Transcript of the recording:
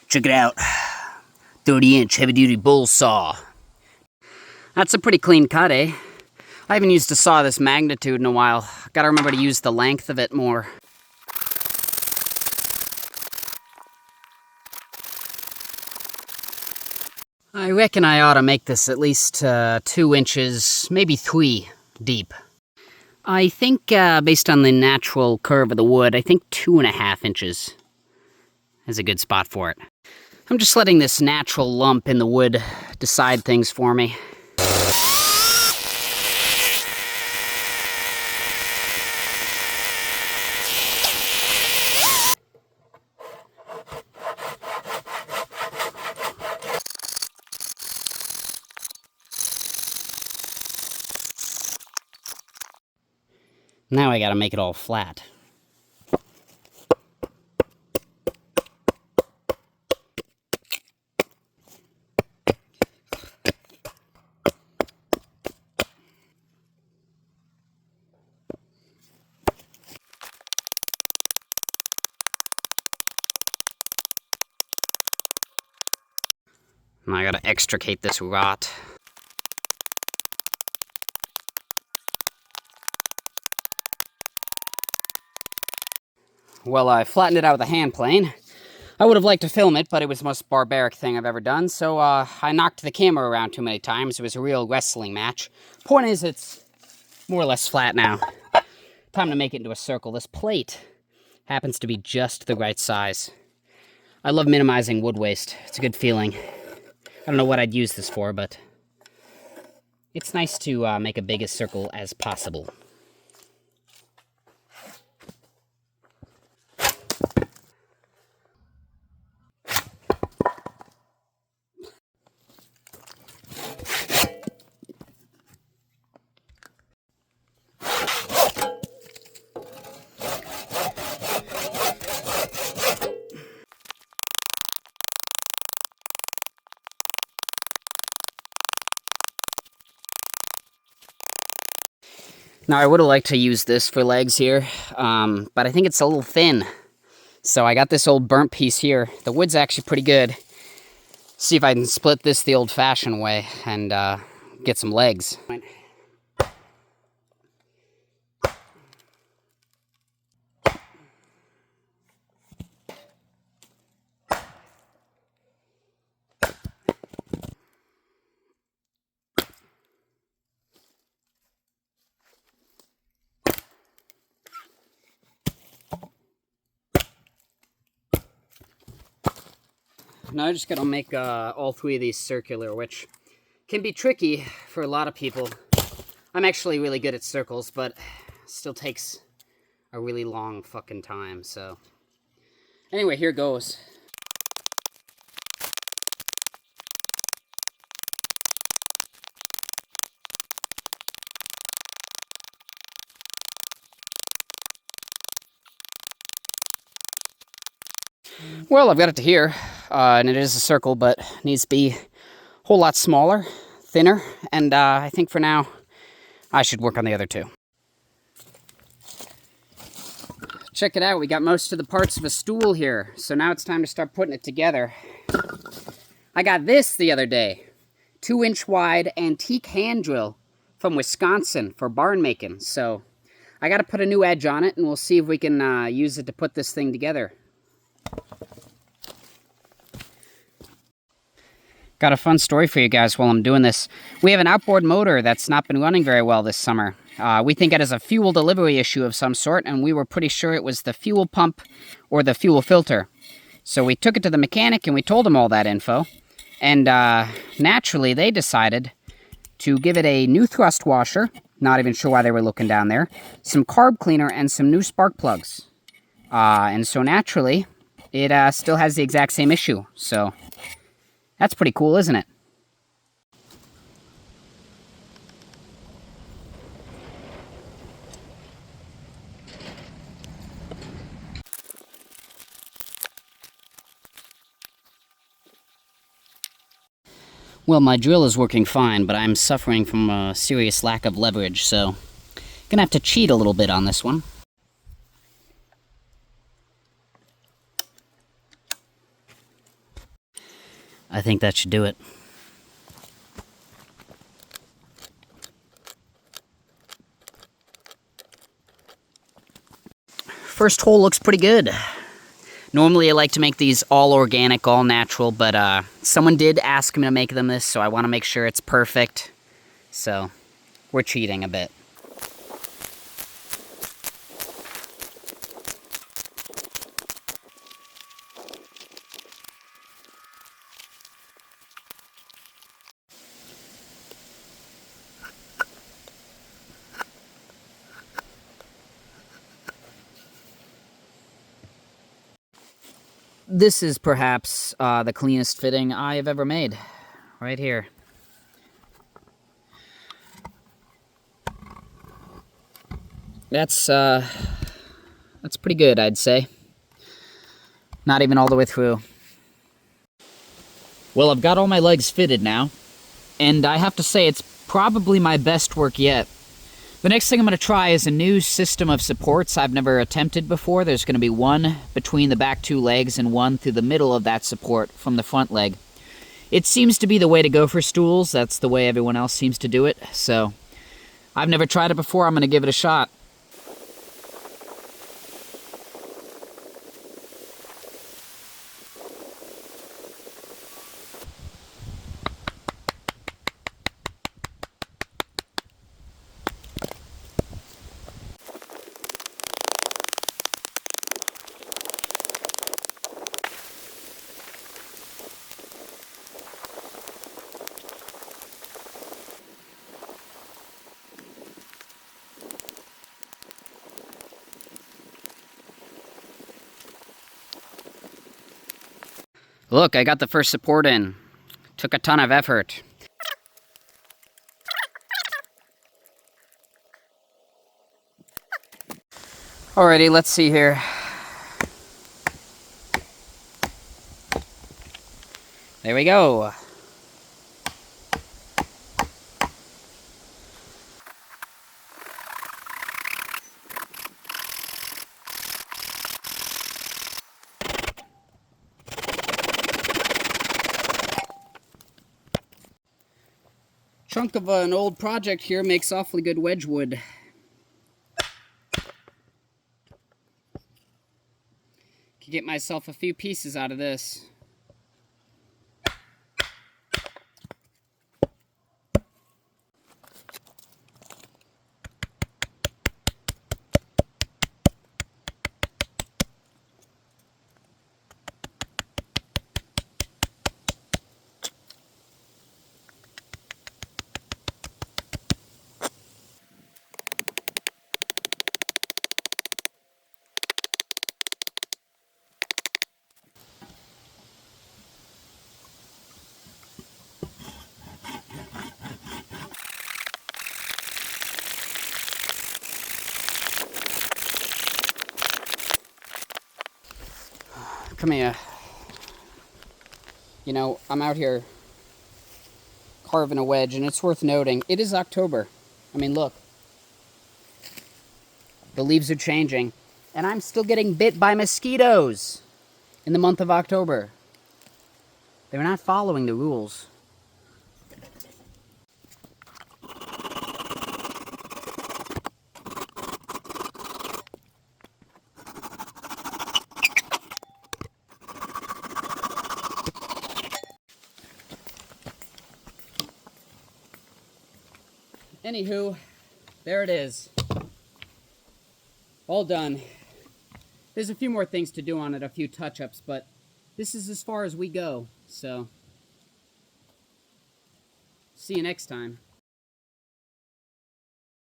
Check it out. 30-inch heavy-duty bull saw. That's a pretty clean cut, eh? I haven't used a saw this magnitude in a while. Gotta remember to use the length of it more. I reckon I ought to make this at least 2 inches, maybe 3 deep. I think, based on the natural curve of the wood, I think 2.5 inches is a good spot for it. I'm just letting this natural lump in the wood decide things for me. Now I gotta make it all flat. Now I gotta extricate this rot. Well, I flattened it out with a hand plane. I would have liked to film it, but it was the most barbaric thing I've ever done, so I knocked the camera around too many times. It was a real wrestling match. Point is, it's more or less flat now. Time to make it into a circle. This plate happens to be just the right size. I love minimizing wood waste. It's a good feeling. I don't know what I'd use this for, but it's nice to make a biggest circle as possible. Now, I would have liked to use this for legs here, but I think it's a little thin. So I got this old burnt piece here. The wood's actually pretty good. See if I can split this the old-fashioned way and get some legs. Now I just gotta make all 3 of these circular, which can be tricky for a lot of people. I'm actually really good at circles, but still takes a really long fucking time, so. Anyway, here goes. Well, I've got it to here, and it is a circle, but needs to be a whole lot smaller, thinner, and I think for now, I should work on the other 2. Check it out, we got most of the parts of a stool here, so now it's time to start putting it together. I got this the other day, 2-inch wide antique hand drill from Wisconsin for barn making, so I gotta put a new edge on it, and we'll see if we can use it to put this thing together. Got a fun story for you guys while I'm doing this. We have an outboard motor that's not been running very well this summer. We think it is a fuel delivery issue of some sort, and we were pretty sure it was the fuel pump or the fuel filter. So we took it to the mechanic and we told them all that info. And naturally, they decided to give it a new thrust washer, not even sure why they were looking down there, some carb cleaner, and some new spark plugs. And so naturally, it still has the exact same issue. So that's pretty cool, isn't it? Well, my drill is working fine, but I'm suffering from a serious lack of leverage, so gonna have to cheat a little bit on this one. I think that should do it. First hole looks pretty good. Normally I like to make these all organic, all natural, but someone did ask me to make them this, so I want to make sure it's perfect. So, we're cheating a bit. This is perhaps the cleanest fitting I have ever made. Right here. That's pretty good, I'd say. Not even all the way through. Well, I've got all my legs fitted now, and I have to say it's probably my best work yet. The next thing I'm going to try is a new system of supports I've never attempted before. There's going to be one between the back two legs and one through the middle of that support from the front leg. It seems to be the way to go for stools. That's the way everyone else seems to do it. So, I've never tried it before. I'm going to give it a shot. Look, I got the first support in. Took a ton of effort. Alrighty, let's see here. There we go. Chunk of an old project here makes awfully good wedgewood. Could get myself a few pieces out of this. Come here. You know, I'm out here carving a wedge, and it's worth noting, it is October. I mean, look. The leaves are changing, and I'm still getting bit by mosquitoes in the month of October. They're not following the rules. Anywho, there it is. All done. There's a few more things to do on it, a few touch-ups, but this is as far as we go, so see you next time.